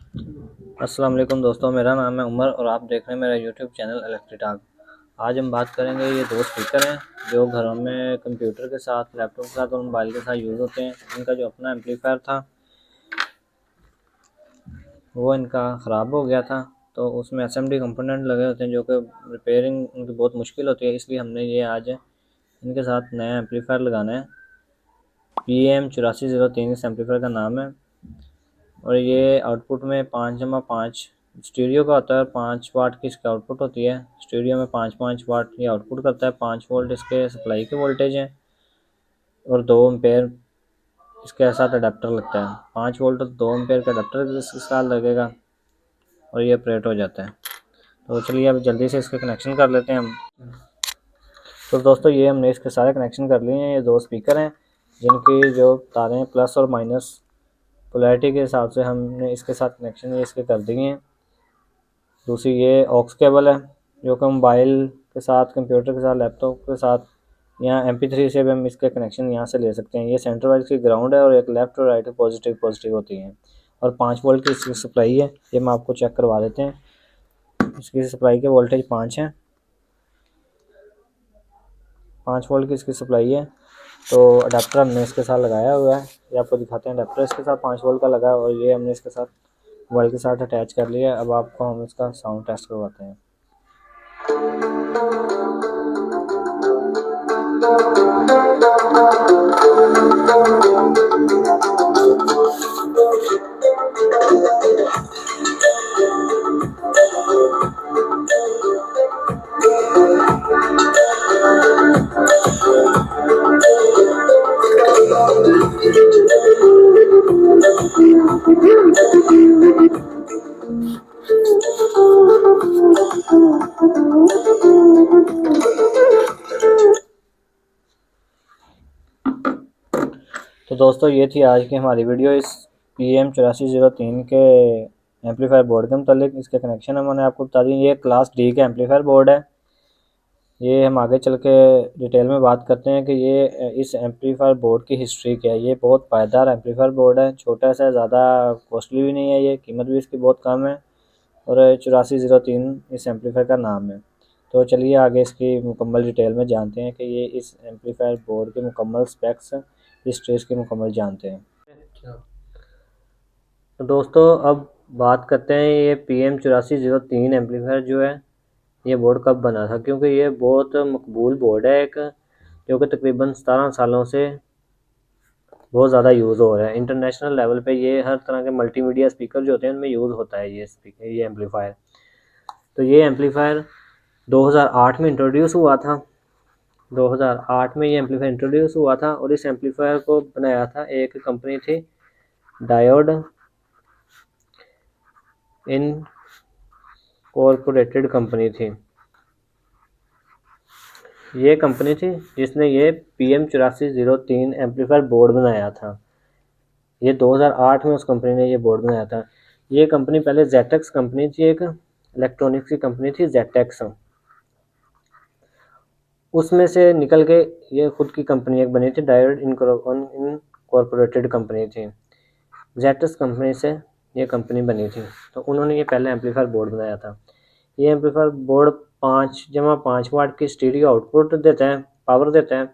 अस्सलाम वालेकुम दोस्तों, मेरा नाम है उमर और आप देख रहे हैं मेरा यूट्यूब चैनल इलेक्ट्रिक टॉक। आज हम बात करेंगे, ये दो स्पीकर हैं जो घरों में कंप्यूटर के साथ, लैपटॉप के साथ और मोबाइल के साथ यूज़ होते हैं। इनका जो अपना एम्पलीफायर था वो इनका ख़राब हो गया था, तो उसमें एसएमडी कंपोनेंट लगे होते हैं जो कि रिपेयरिंग उनकी बहुत मुश्किल होती है। इसलिए हमने ये आज इनके साथ नया एम्पलीफायर लगाना है। PM8403 इस एम्पलीफायर का नाम है और ये आउटपुट में 5/5 स्टीरियो का होता है। 5 वाट की इसकी आउटपुट होती है। स्टीरियो में 5 वाट ये आउटपुट करता है। 5 वोल्ट इसके सप्लाई के वोल्टेज हैं और 2 एम्पेयर इसके साथ अडेप्टर लगता है। 5 वोल्ट और 2 एम्पेयर का अडेप्टर इसके साथ लगेगा और ये ऑपरेट हो जाता है। तो चलिए अब जल्दी से इसके कनेक्शन कर लेते हैं हम। तो दोस्तों, ये हमने इसके सारे कनेक्शन कर लिए हैं। ये दो स्पीकर हैं जिनकी जो तारें प्लस और माइनस पोलैरिटी के हिसाब से हमने इसके साथ कनेक्शन ये इसके कर दिए हैं। दूसरी ये ऑक्स केबल है जो कि मोबाइल के साथ, कंप्यूटर के साथ, लैपटॉप के साथ, यहाँ MP3 से भी हम इसके कनेक्शन यहाँ से ले सकते हैं। ये सेंटर वाइज की ग्राउंड है और एक लेफ्ट और राइट पॉजिटिव होती हैं और 5 वोल्ट की इसकी सप्लाई है। ये हम आपको चेक करवा देते हैं। इसकी सप्लाई के वोल्टेज 5 हैं। 5 वोल्ट की इसकी सप्लाई है। तो अडेप्टर हमने इसके साथ लगाया हुआ है, ये आपको दिखाते हैं। अडेप्टर इसके साथ 5 वोल्ट का लगा है और ये हमने इसके साथ मोबाइल के साथ अटैच कर लिया है। अब आपको हम इसका साउंड टेस्ट करवाते हैं। तो दोस्तों, ये थी आज की हमारी वीडियो इस PM8403 के एम्पलीफायर बोर्ड के मतलब। इसके कनेक्शन मैंने आपको बता दिए। ये क्लास D का एम्पलीफायर बोर्ड है। ये हम आगे चल के डिटेल में बात करते हैं कि ये इस एम्पलीफायर बोर्ड की हिस्ट्री क्या है। ये बहुत पायदार एम्पलीफायर बोर्ड है, छोटा सा, ज़्यादा कॉस्टली भी नहीं है, ये कीमत भी इसकी बहुत कम है और 8403 इस एम्पलीफायर का नाम है। तो चलिए आगे इसकी मुकम्मल डिटेल में जानते हैं कि ये इस एम्पलीफायर बोर्ड के मुकम्मल स्पेक्स, हिस्ट्री इसकी मुकम्मल जानते हैं। तो दोस्तों, अब बात करते हैं ये PM8403 एम्पलीफायर जो है ये बोर्ड कब बना था, क्योंकि ये बहुत मकबूल बोर्ड है एक, जो कि तकरीबन 17 सालों से बहुत ज़्यादा यूज़ हो रहा है। इंटरनेशनल लेवल पे ये हर तरह के मल्टीमीडिया स्पीकर जो होते हैं उनमें यूज़ होता है ये एम्पलीफायर। तो ये एम्पलीफायर 2008 में इंट्रोड्यूस हुआ था। 2008 में ये एम्पलीफायर इंट्रोड्यूस हुआ था और इस एम्पलीफायर को बनाया था एक कंपनी थी, डायोड इनकॉर्पोरेटेड कंपनी थी। ये कंपनी थी जिसने ये PM8403 एम्पलीफायर बोर्ड बनाया था। ये 2008 में उस कंपनी ने ये बोर्ड बनाया था। ये कंपनी पहले जेटेक्स कंपनी थी, एक इलेक्ट्रॉनिक्स की कंपनी थी जेटेक्स। उसमें से निकल के ये खुद की कंपनी एक बनी थी, डायोड इनकॉर्पोरेटेड कंपनी थी। जेटेक्स कंपनी से ये कंपनी बनी थी, तो उन्होंने ये पहले एम्पलीफायर बोर्ड बनाया था। ये एम्पलीफायर बोर्ड 5/5 वाट की स्टीरियो आउटपुट देता है, पावर देता है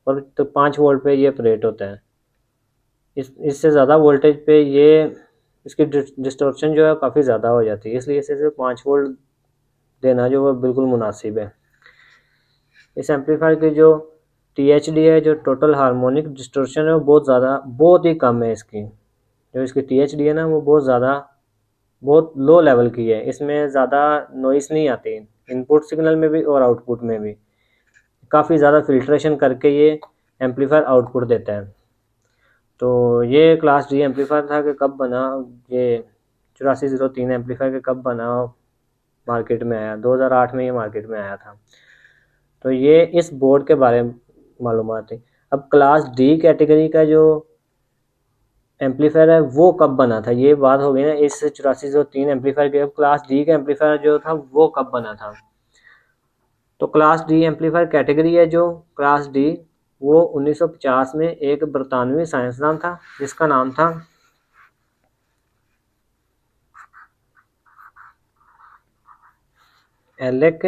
और तो 5 वोल्ट पे ये ऑपरेट होता है। इससे ज़्यादा वोल्टेज पे ये इसकी डिस्टॉर्शन जो है काफ़ी ज़्यादा हो जाती है, इसलिए इसे सिर्फ 5 वोल्ट देना जो वो बिल्कुल मुनासिब है। इस एम्पलीफायर की जो THD है, जो टोटल हार्मोनिक डिस्टॉर्शन है, वो बहुत ही कम है। इसकी जो इसकी THD है ना, वो बहुत लो लेवल की है। इसमें ज़्यादा नॉइस नहीं आती, इनपुट सिग्नल में भी और आउटपुट में भी। काफ़ी ज़्यादा फिल्ट्रेशन करके ये एम्पलीफायर आउटपुट देता है। तो ये क्लास D एम्पलीफायर था कि कब बना, ये 8403 एम्पलीफायर के कब बना, मार्केट में आया 2008 में ये मार्केट में आया था। तो ये इस बोर्ड के बारे में मालूमात थी। अब क्लास D कैटेगरी का जो एम्पलीफायर है वो कब बना था, ये बात हो गई ना इस 8403 एम्पलीफायर के। अब क्लास D का एम्पलीफायर जो था वो कब बना था, तो क्लास D एम्पलीफायर कैटेगरी है जो क्लास D, वो 1950 में एक बरतानवी साइंसदान था जिसका नाम था एलेक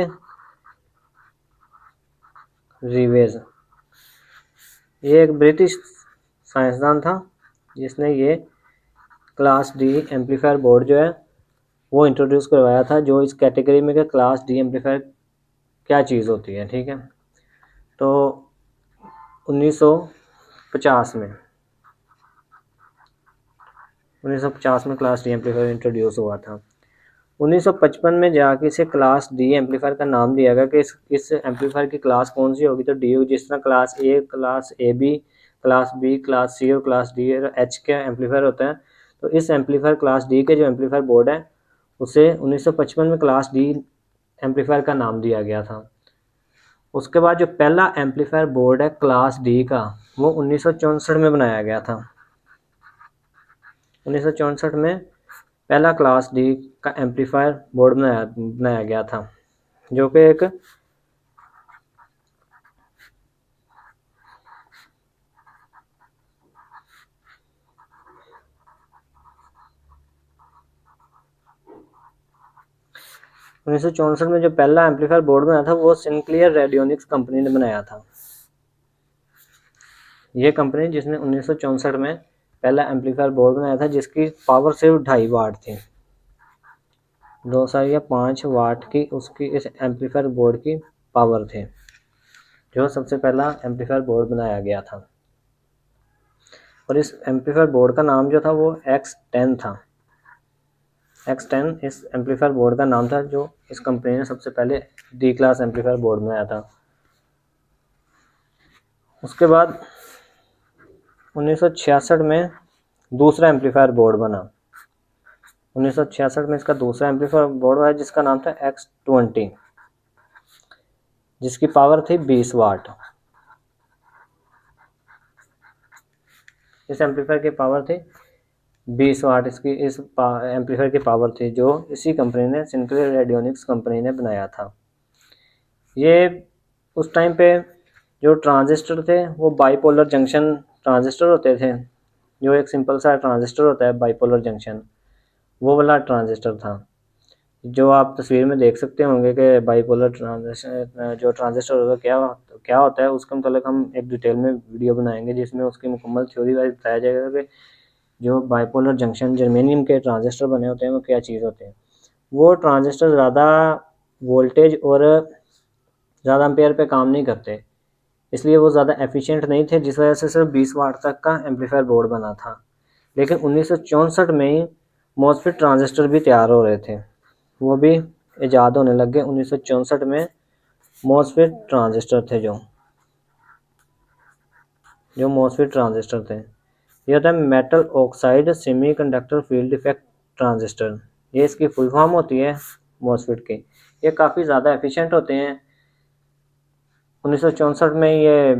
रिवेज, ये एक ब्रिटिश साइंसदान था जिसने ये क्लास डी एम्पलीफायर बोर्ड जो है वो इंट्रोड्यूस करवाया था, जो इस कैटेगरी में कि क्लास डी एम्पलीफायर क्या चीज़ होती है। ठीक है, तो 1950 में 1950 में क्लास डी एम्पलीफायर इंट्रोड्यूस हुआ था। 1955 में जाके इसे क्लास डी एम्पलीफायर का नाम दिया गया कि इस एम्पलीफायर की क्लास कौन सी होगी, तो डी होगी। जिस तरह class A, class A B, class B, class C और क्लास डी एच के एम्पलीफायर होते हैं, तो इस एम्पलीफायर क्लास डी के जो एम्पलीफायर बोर्ड है उसे 1955 में क्लास डी एम्पलीफायर का नाम दिया गया था। उसके बाद जो पहला एम्पलीफायर बोर्ड है क्लास डी का, वो 1964 में बनाया गया था। 1964 में पहला क्लास डी का एम्पलीफायर बोर्ड बनाया गया था, जो कि एक उन्नीस सौ चौंसठ में जो पहला एम्पलीफायर बोर्ड बनाया था वो सिंक्लियर रेडियोनिक्स कंपनी ने बनाया था। ये कंपनी जिसने 1964 में पहला एम्पलीफायर बोर्ड बनाया था, जिसकी पावर सिर्फ 2.5 वाट थी, 2 या 5 वाट की उसकी इस एम्पलीफायर बोर्ड की पावर थी, जो सबसे पहला एम्पलीफायर बोर्ड बनाया गया था। और इस एम्पलीफायर बोर्ड का नाम जो था वो X10 था। X10 इस एम्पलीफायर बोर्ड का नाम था जो इस कंपनी ने सबसे पहले डी क्लास एम्पलीफायर बोर्ड बनाया था। उसके बाद 1966 में दूसरा एम्पलीफायर बोर्ड बना। 1966 में इसका दूसरा एम्पलीफायर बोर्ड बना जिसका नाम था X20, जिसकी पावर थी 20 वाट। इस एम्पलीफायर की पावर थी 20 वाट, इसकी इस एम्पलीफायर की पावर थी, जो इसी कंपनी ने सिंक्लियर रेडियोनिक्स कंपनी ने बनाया था। ये उस टाइम पे जो ट्रांजिस्टर थे वो बाइपोलर जंक्शन ट्रांजिस्टर होते थे, जो एक सिंपल सा ट्रांजिस्टर होता है बाइपोलर जंक्शन, वो वाला ट्रांजिस्टर था, जो आप तस्वीर में देख सकते होंगे कि बाइपोलर जो ट्रांजिस्टर होता है क्या होता है। उसके मतलब हम एक डिटेल में वीडियो बनाएंगे जिसमें उसकी मुकम्मल थ्योरी वाइज बताया जाएगा कि जो बाइपोलर जंक्शन जर्मेनियम के ट्रांजिस्टर बने होते हैं वो क्या चीज़ होते हैं। वो ट्रांजिस्टर ज़्यादा वोल्टेज और ज़्यादा एम्पेयर पे काम नहीं करते, इसलिए वो ज़्यादा एफिशिएंट नहीं थे, जिस वजह से सिर्फ 20 वाट तक का एम्पलीफायर बोर्ड बना था। लेकिन 1964 में ही मॉसफेट ट्रांजिस्टर भी तैयार हो रहे थे, वो भी ईजाद होने लग गए। 1964 में मॉसफेट ट्रांजिस्टर थे, जो मॉसफेट ट्रांजिस्टर थे, ये होता है metal oxide semiconductor field effect transistor. ये इसकी फुल फॉर्म होती है मॉसफेट की। ये काफ़ी ज़्यादा एफिशिएंट होते हैं। 1964 में ये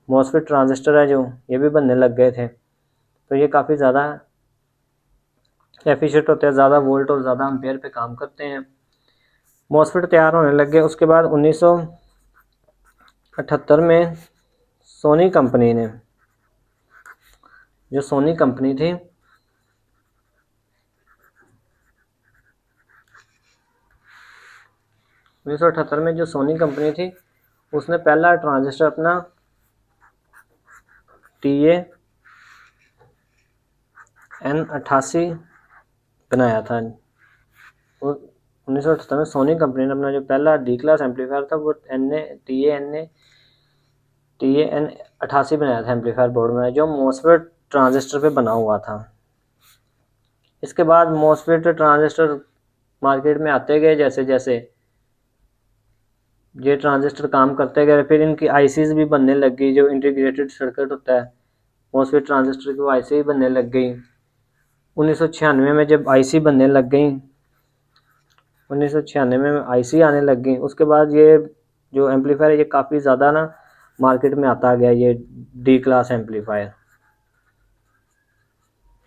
मॉसफेट ट्रांजिस्टर है जो ये भी बनने लग गए थे, तो ये काफ़ी ज़्यादा एफिशिएंट होते हैं, ज़्यादा वोल्ट और ज़्यादा एम्पेयर पे काम करते हैं। मॉसफेट तैयार होने लग गए। उसके बाद 1978 में सोनी कंपनी ने, जो सोनी कंपनी थी, में जो सोनी कंपनी थी उसने पहला ट्रांजिस्टर अपना TAN88 बनाया था। 1978 में सोनी कंपनी ने अपना जो पहला डी क्लास एम्पलीफायर था वो TAN88 बनाया था, एम्पलीफायर बोर्ड में, जो मॉसफेट ट्रांजिस्टर पे बना हुआ था। इसके बाद मॉसफेट ट्रांजिस्टर मार्केट में आते गए, जैसे जैसे ये ट्रांजिस्टर काम करते गए, फिर इनकी आईसीज भी बनने लग गई, जो इंटीग्रेटेड सर्किट होता है मॉसफेट ट्रांजिस्टर की, वो आईसी भी बनने लग गई। 1996 में जब आईसी बनने लग गई, 1996 में आईसी आने लग गई, उसके बाद ये जो एम्पलीफायर है ये काफ़ी ज़्यादा ना मार्केट में आता गया। ये डी क्लास एम्पलीफायर,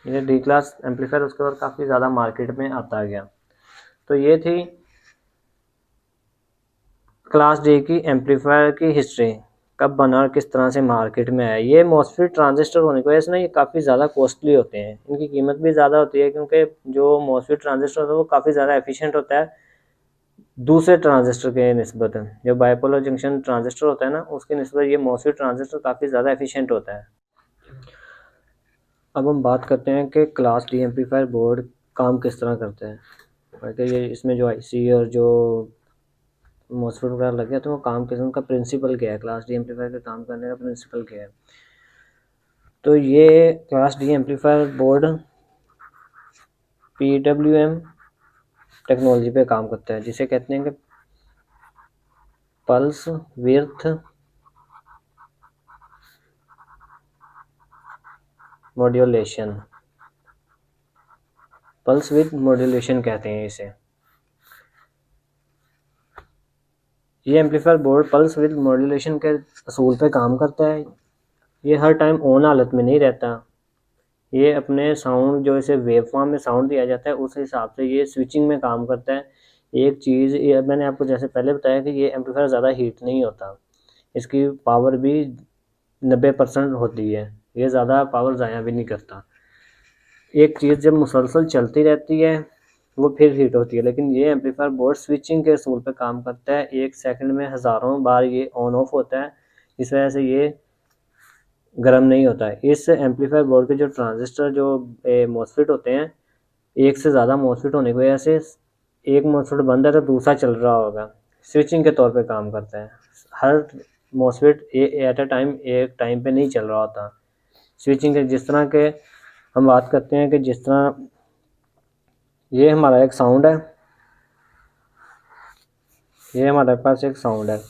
ये डी क्लास एम्पलीफायर उसके बाद काफ़ी ज़्यादा मार्केट में आता गया। तो ये थी क्लास डी की एम्पलीफायर की हिस्ट्री, कब बना और किस तरह से मार्केट में आया। ये मॉसफेट ट्रांजिस्टर होने की वजह से ना ये काफ़ी ज़्यादा कॉस्टली होते हैं, इनकी कीमत भी ज़्यादा होती है, क्योंकि जो मॉसफेट ट्रांजिस्टर होता है वो काफ़ी ज़्यादा एफिशिएंट होता है, दूसरे ट्रांजिस्टर के निस्बत जो बाइपोलर जंक्शन ट्रांजिस्टर होता है ना, उसके निस्बत ये मॉसफेट ट्रांजिस्टर काफ़ी ज़्यादा एफिशिएंट होता है। अब हम बात करते हैं कि क्लास डी एम्पलीफायर बोर्ड काम किस तरह करते हैं। तो ये इसमें जो आईसी और जो मॉसफेट वगैरह लगे तो वो काम किस उनका प्रिंसिपल क्या है, क्लास डी एम्पलीफायर के काम करने का प्रिंसिपल क्या है। तो ये class D amplifier board PWM technology पे काम करता है, जिसे कहते हैं कि pulse width modulation. Pulse width modulation कहते हैं इसे। ये amplifier board pulse width modulation के असूल पे काम करता है। ये हर टाइम ऑन हालत में नहीं रहता, ये अपने साउंड जो इसे वेव फॉर्म में साउंड दिया जाता है उस हिसाब से ये स्विचिंग में काम करता है। एक चीज़ ये मैंने आपको जैसे पहले बताया कि ये एम्पलीफायर ज़्यादा हीट नहीं होता, इसकी पावर भी 90% होती है, ये ज़्यादा पावर ज़ाया भी नहीं करता। एक चीज़ जब मुसलसल चलती रहती है वो फिर हीट होती है, लेकिन ये एम्पलीफायर बोर्ड स्विचिंग के असूल पे काम करता है। 1 सेकंड में हज़ारों बार ये ऑन ऑफ होता है, इस वजह से ये गर्म नहीं होता है। इस एम्पलीफायर बोर्ड के जो ट्रांजिस्टर जो मॉसफेट होते हैं, एक से ज़्यादा मॉसफेट होने की वजह से एक मॉसफेट बंद है तो दूसरा चल रहा होगा, स्विचिंग के तौर पे काम करता है। हर मॉसफेट एट अ टाइम एक टाइम पे नहीं चल रहा होता। स्विचिंग के जिस तरह के हम बात करते हैं कि जिस तरह ये हमारा एक साउंड है, ये हमारे पास एक साउंड है,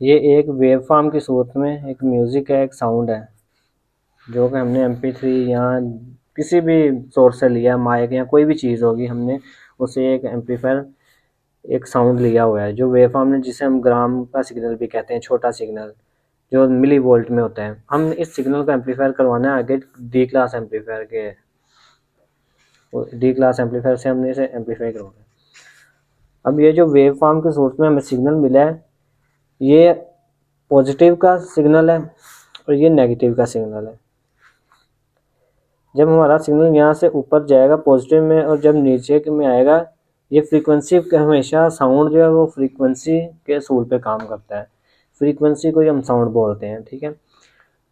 ये एक वेव फॉर्म की सूरत में एक म्यूज़िक है, एक साउंड है, जो कि हमने MP3 या किसी भी सोर्स से लिया, माइक या कोई भी चीज़ होगी, हमने उसे एक एम्पलीफायर एक साउंड लिया हुआ है जो वेव फॉर्म में, जिसे हम ग्राम का सिग्नल भी कहते हैं, छोटा सिग्नल जो मिली वोल्ट में होता है। हम इस सिग्नल को एम्पलीफायर करवाना है आगे डी क्लास एम्पलीफायर के, डी क्लास एम्पलीफायर से हमने इसे एम्पलीफाई करवाना है। अब ये जो वेव फॉर्म के सोर्स में हमें सिग्नल मिला है, ये पॉजिटिव का सिग्नल है और ये नेगेटिव का सिग्नल है। जब हमारा सिग्नल यहाँ से ऊपर जाएगा पॉजिटिव में और जब नीचे में आएगा, ये फ्रीक्वेंसी हमेशा साउंड जो है वो फ्रीक्वेंसी के असूल पे काम करता है। फ्रीक्वेंसी को ही हम साउंड बोलते हैं, ठीक है।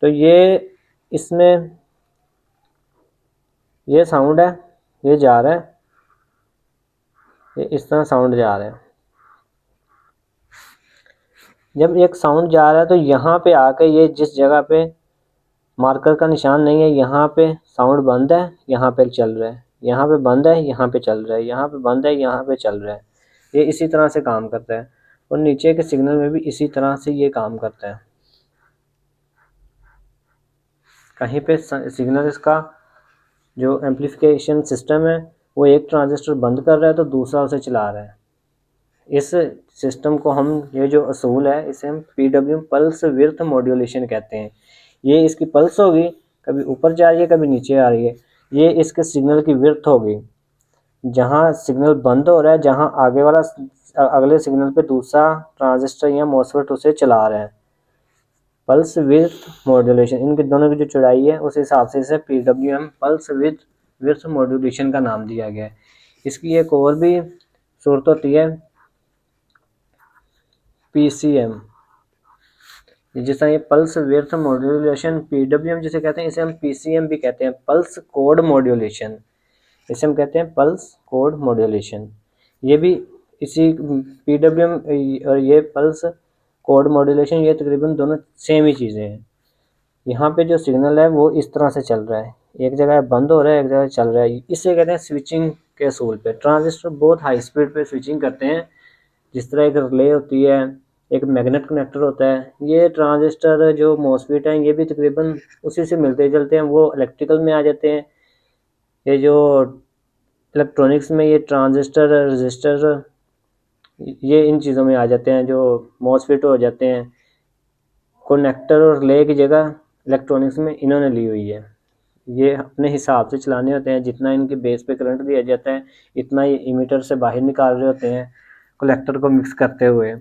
तो ये इसमें ये साउंड है, ये जा रहा है, ये इस तरह साउंड जा रहा है। जब एक साउंड जा रहा है तो यहाँ पे आके ये जिस जगह पे मार्कर का निशान नहीं है, यहाँ पे साउंड बंद है, यहाँ पे चल रहा है, यहाँ पे बंद है, यहाँ पे चल रहा है, यहाँ पे बंद है, यहाँ पे चल रहा है। ये इसी तरह से काम करता है और नीचे के सिग्नल में भी इसी तरह से ये काम करता है। कहीं पे सिग्नल इसका जो एम्पलीफिकेशन सिस्टम है वो एक ट्रांजिस्टर बंद कर रहा है तो दूसरा उसे चला रहा है। इस सिस्टम को हम, ये जो असूल है इसे हम PWM पल्स विड्थ मॉड्यूलेशन कहते हैं। ये इसकी पल्स होगी, कभी ऊपर जा रही है कभी नीचे आ रही है, ये इसके सिग्नल की विड्थ होगी। जहाँ सिग्नल बंद हो रहा है, जहाँ आगे वाला अगले सिग्नल पे दूसरा ट्रांजिस्टर या मॉसफेट उसे चला रहा है। पल्स विड्थ मॉड्यूलेशन, इनके दोनों की जो चौड़ाई है उस हिसाब से इसे PWM पल्स विड्थ मॉड्यूलेशन का नाम दिया गया है। इसकी एक और भी सूरत होती है PCM, जिस तरह ये पल्स विड्थ मॉड्यूलेशन PWM जिसे कहते हैं, इसे हम PCM भी कहते हैं, पल्स कोड मॉड्यूलेशन, इसे हम कहते हैं पल्स कोड मॉड्यूलेशन। ये भी इसी PWM और ये पल्स कोड मॉड्यूलेशन, ये तकरीबन दोनों सेम ही चीज़ें हैं। यहाँ पे जो सिग्नल है वो इस तरह से चल रहा है, एक जगह बंद हो रहा है, एक जगह चल रहा है। इसे कहते हैं स्विचिंग के असूल पे। ट्रांजिस्टर बहुत हाई स्पीड पे स्विचिंग करते हैं, जिस तरह एक रिले होती है, एक मैग्नेट कनेक्टर होता है। ये ट्रांजिस्टर जो मॉसफेट हैं ये भी तकरीबन उसी से मिलते जुलते हैं, वो इलेक्ट्रिकल में आ जाते हैं। ये जो इलेक्ट्रॉनिक्स में ये ट्रांजिस्टर रजिस्टर ये इन चीज़ों में आ जाते हैं, जो मॉसफेट हो जाते हैं। कनेक्टर और रिले की जगह इलेक्ट्रॉनिक्स में इन्होंने ली हुई है। ये अपने हिसाब से चलाने होते हैं, जितना इनके बेस पे करंट दिया जाता है इतना ही इमीटर से बाहर निकाल रहे होते हैं कलेक्टर को मिक्स करते हुए।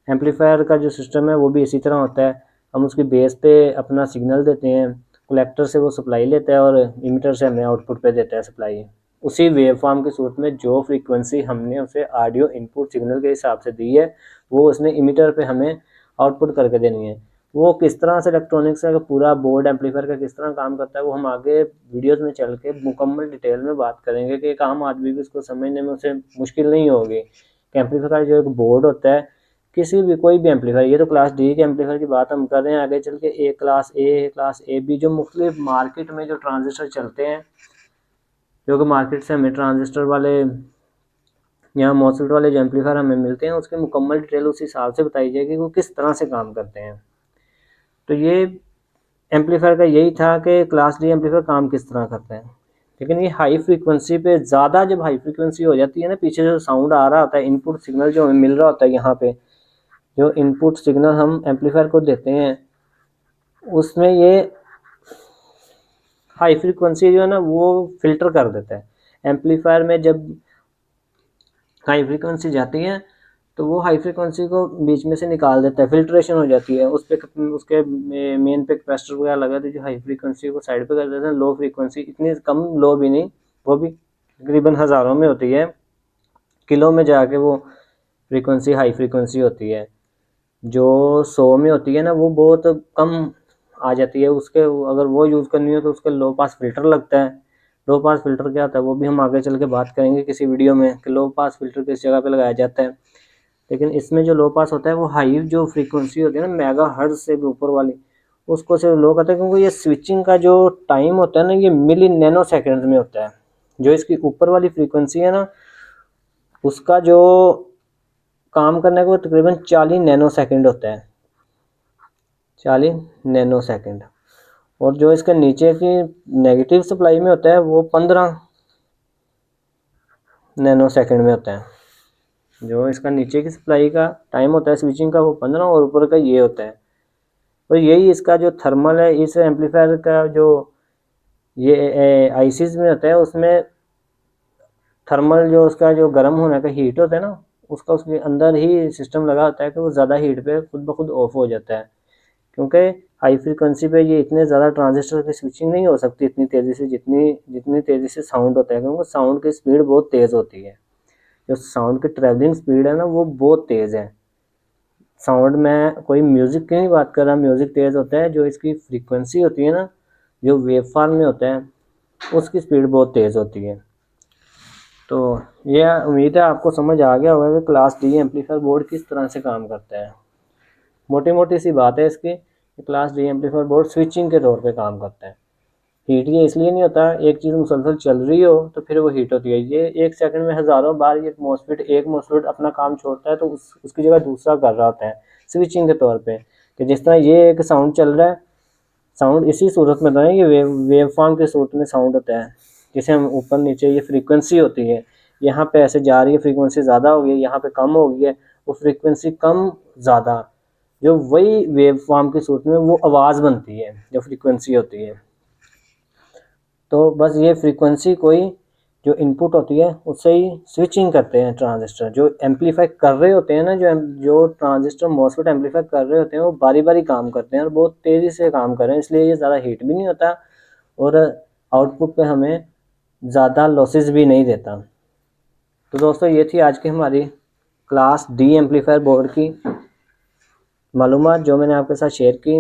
एम्पलीफायर का जो सिस्टम है वो भी इसी तरह होता है, हम उसकी बेस पे अपना सिग्नल देते हैं, कलेक्टर से वो सप्लाई लेता है और इमीटर से हमें आउटपुट पे देता है सप्लाई। उसी वेव फॉर्म के सूरत में जो फ्रीक्वेंसी हमने उसे ऑडियो इनपुट सिग्नल के हिसाब से दी है वो उसने इमीटर पे हमें आउटपुट करके देनी है। वो किस तरह से इलेक्ट्रॉनिक्स का पूरा बोर्ड एम्पलीफायर का किस तरह काम करता है वो हम आगे वीडियोस में चल के मुकम्मल डिटेल में बात करेंगे कि एक आम आदमी भी उसको समझने में उसे मुश्किल नहीं होगी कि एम्पलीफायर का जो एक बोर्ड होता है किसी भी कोई भी एम्पलीफायर, ये तो क्लास डी के एम्पलीफायर की बात हम कर रहे हैं, आगे चल के क्लास ए बी जो मुख्तलिफ मार्केट में जो ट्रांजिस्टर चलते हैं जो कि मार्केट से हमें ट्रांजिस्टर वाले या मॉसफेट वाले जो एम्पलीफायर हमें मिलते हैं उसकी मुकम्मल डिटेल उस हिसाब से बताई जाएगी कि वो किस तरह से काम करते हैं। तो ये एम्पलीफायर का यही था कि क्लास डी एम्पलीफायर काम किस तरह करता है। लेकिन ये हाई फ्रीक्वेंसी पे ज़्यादा जब हाई फ्रीक्वेंसी हो जाती है ना, पीछे जो साउंड आ रहा होता है, इनपुट सिग्नल जो हमें मिल रहा होता है, यहाँ पे जो इनपुट सिग्नल हम एम्पलीफायर को देते हैं उसमें ये हाई फ्रीक्वेंसी जो है ना वो फिल्टर कर देता है। एम्पलीफायर में जब हाई फ्रीक्वेंसी जाती है तो वो हाई फ्रीक्वेंसी को बीच में से निकाल देता है, फिल्ट्रेशन हो जाती है। उस पर उसके मेन पे कैपेसिटर वगैरह लगा तो जो हाई फ्रीक्वेंसी को साइड पे कर देते हैं। लो फ्रीक्वेंसी इतनी कम लो भी नहीं, वो भी तकरीबन हज़ारों में होती है, किलो में जाके वो फ्रीक्वेंसी हाई फ्रीक्वेंसी होती है। जो 100 में होती है ना वो बहुत कम आ जाती है। उसके अगर वो यूज़ करनी हो तो उसके लो पास फिल्टर लगता है। लो पास फिल्टर क्या होता है वो भी हम आगे चल के बात करेंगे किसी वीडियो में कि लो पास फिल्टर किस जगह पे लगाया जाता है। लेकिन इसमें जो लो पास होता है वो हाई जो फ्रीक्वेंसी होती है ना मेगा हर्ट्ज से भी ऊपर वाली, उसको सिर्फ लो कहते हैं क्योंकि ये स्विचिंग का जो टाइम होता है ना ये मिली नैनो सेकेंड में होता है। जो इसकी ऊपर वाली फ्रीक्वेंसी है ना उसका जो काम करने का वो तकरीबन 40 नैनो सेकेंड होता है, 40 नैनो सेकेंड। और जो इसके नीचे की नेगेटिव सप्लाई में होता है वो 15 नैनो सेकेंड में होता है। जो इसका नीचे की सप्लाई का टाइम होता है स्विचिंग का वो 15 और ऊपर का ये होता है। और यही इसका जो थर्मल है इस एम्पलीफायर का जो ये आईसीज में होता है उसमें थर्मल जो उसका जो गर्म होने का हीट होता है ना उसका उसके अंदर ही सिस्टम लगा होता है कि वो ज़्यादा हीट पे खुद ब खुद ऑफ हो जाता है। क्योंकि हाई फ्रीक्वेंसी पे ये इतने ज़्यादा ट्रांजिस्टर की स्विचिंग नहीं हो सकती इतनी तेज़ी से जितनी तेज़ी से साउंड होता है, क्योंकि साउंड की स्पीड बहुत तेज़ होती है। जो साउंड की ट्रैवलिंग स्पीड है ना वो बहुत तेज़ है। साउंड में कोई म्यूज़िक की नहीं बात कर रहा, म्यूज़िक तेज़ होता है, जो इसकी फ्रीक्वेंसी होती है ना जो वेव फॉर्म में होता है उसकी स्पीड बहुत तेज़ होती है। तो ये उम्मीद है आपको समझ आ गया होगा कि क्लास डी एम्पलीफायर बोर्ड किस तरह से काम करता है। मोटी मोटी सी बात है इसकी, class D amplifier board switching के तौर पे काम करता है। हीट ये इसलिए नहीं होता, एक चीज़ मुसलसल चल रही हो तो फिर वो हीट होती है। ये एक सेकंड में हज़ारों बार ये एक मॉसफेट अपना काम छोड़ता है तो उसकी जगह दूसरा कर रहा होता है स्विचिंग के तौर पे। कि जिस तरह ये एक साउंड चल रहा है, साउंड इसी सूरत में होता है, ये वेव फॉर्म के सूरत में साउंड होता है जिसे हम ऊपर नीचे ये फ्रीक्वेंसी होती है, यहाँ पे ऐसे जा रही है फ्रीक्वेंसी ज़्यादा हो गई है, यहाँ पे कम हो गई है, वो फ्रीक्वेंसी कम ज़्यादा जो वही वेव फॉर्म की सूरत में वो आवाज़ बनती है जो फ्रीक्वेंसी होती है। तो बस ये फ्रीक्वेंसी कोई जो इनपुट होती है उससे ही स्विचिंग करते हैं ट्रांजिस्टर। जो एम्पलीफाई कर रहे होते हैं ना जो ट्रांजिस्टर मॉसफेट एम्पलीफाई कर रहे होते हैं वो बारी बारी काम करते हैं और बहुत तेज़ी से काम कर रहे हैं, इसलिए ये ज़्यादा हीट भी नहीं होता और आउटपुट पे हमें ज़्यादा लॉसेस भी नहीं देता। तो दोस्तों ये थी आज की हमारी क्लास डी एम्पलीफायर बोर्ड की मालूमात जो मैंने आपके साथ शेयर की।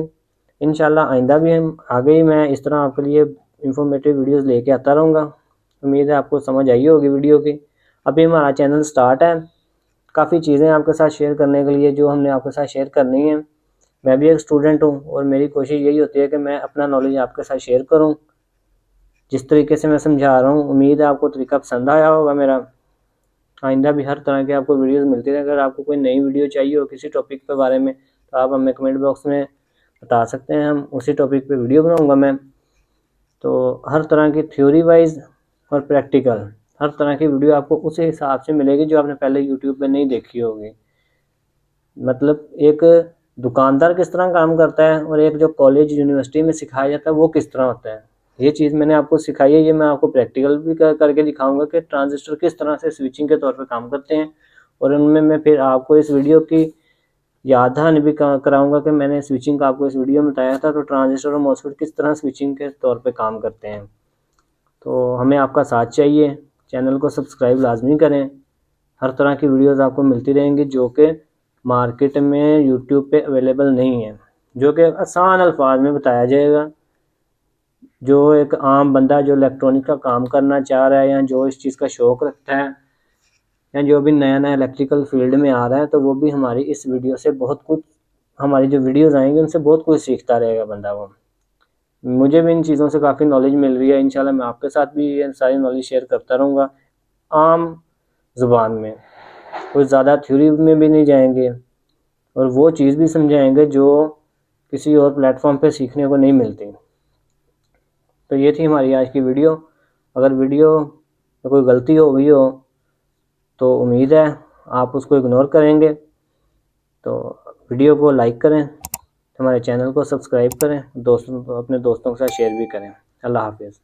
इंशाल्लाह आइंदा भी हम आगे ही मैं इस तरह आपके लिए इंफॉर्मेटिव वीडियोस लेके आता रहूँगा। उम्मीद है आपको समझ आई होगी वीडियो की। अभी हमारा चैनल स्टार्ट है, काफ़ी चीज़ें आपके साथ शेयर करने के लिए जो हमने आपके साथ शेयर करनी है। मैं भी एक स्टूडेंट हूँ और मेरी कोशिश यही होती है कि मैं अपना नॉलेज आपके साथ शेयर करूँ जिस तरीके से मैं समझा रहा हूँ। उम्मीद है आपको तरीका पसंद आया होगा मेरा। आइंदा भी हर तरह के आपको वीडियोस मिलती रहे। अगर आपको कोई नई वीडियो चाहिए हो किसी टॉपिक के बारे में तो आप हमें कमेंट बॉक्स में बता सकते हैं, हम उसी टॉपिक पे वीडियो बनाऊंगा मैं। तो हर तरह की थ्योरी वाइज और प्रैक्टिकल हर तरह की वीडियो आपको उसी हिसाब से मिलेगी जो आपने पहले यूट्यूब पे नहीं देखी होगी। मतलब एक दुकानदार किस तरह काम करता है और एक जो कॉलेज यूनिवर्सिटी में सिखाया जाता है वो किस तरह होता है, ये चीज़ मैंने आपको सिखाई है। ये मैं आपको प्रैक्टिकल भी करके दिखाऊंगा कि ट्रांजिस्टर किस तरह से स्विचिंग के तौर पे काम करते हैं। और उनमें मैं फिर आपको इस वीडियो की याद दहानी भी कराऊंगा कि मैंने स्विचिंग का आपको इस वीडियो में बताया था। तो ट्रांजिस्टर और मॉसफेट किस तरह स्विचिंग के तौर पे काम करते हैं। तो हमें आपका साथ चाहिए, चैनल को सब्सक्राइब लाजमी करें। हर तरह की वीडियोस आपको मिलती रहेंगी जो कि मार्केट में यूट्यूब पे अवेलेबल नहीं है, जो कि आसान अल्फाज में बताया जाएगा। जो एक आम बंदा जो इलेक्ट्रॉनिक का काम करना चाह रहा है या जो इस चीज़ का शौक़ रखता है या जो भी नया नया इलेक्ट्रिकल फील्ड में आ रहा है, तो वो भी हमारी इस वीडियो से बहुत कुछ, हमारी जो वीडियोस आएंगी उनसे बहुत कुछ सीखता रहेगा बंदा वो। मुझे भी इन चीज़ों से काफ़ी नॉलेज मिल रही है। इंशाल्लाह मैं आपके साथ भी ये सारी नॉलेज शेयर करता रहूँगा आम ज़ुबान में। कुछ ज़्यादा थ्योरी में भी नहीं जाएंगे और वो चीज़ भी समझाएंगे जो किसी और प्लेटफॉर्म पे सीखने को नहीं मिलती। तो ये थी हमारी आज की वीडियो। अगर वीडियो में कोई गलती हो गई हो तो उम्मीद है आप उसको इग्नोर करेंगे। तो वीडियो को लाइक करें, हमारे चैनल को सब्सक्राइब करें, दोस्तों अपने दोस्तों के साथ शेयर भी करें। अल्लाह हाफिज़।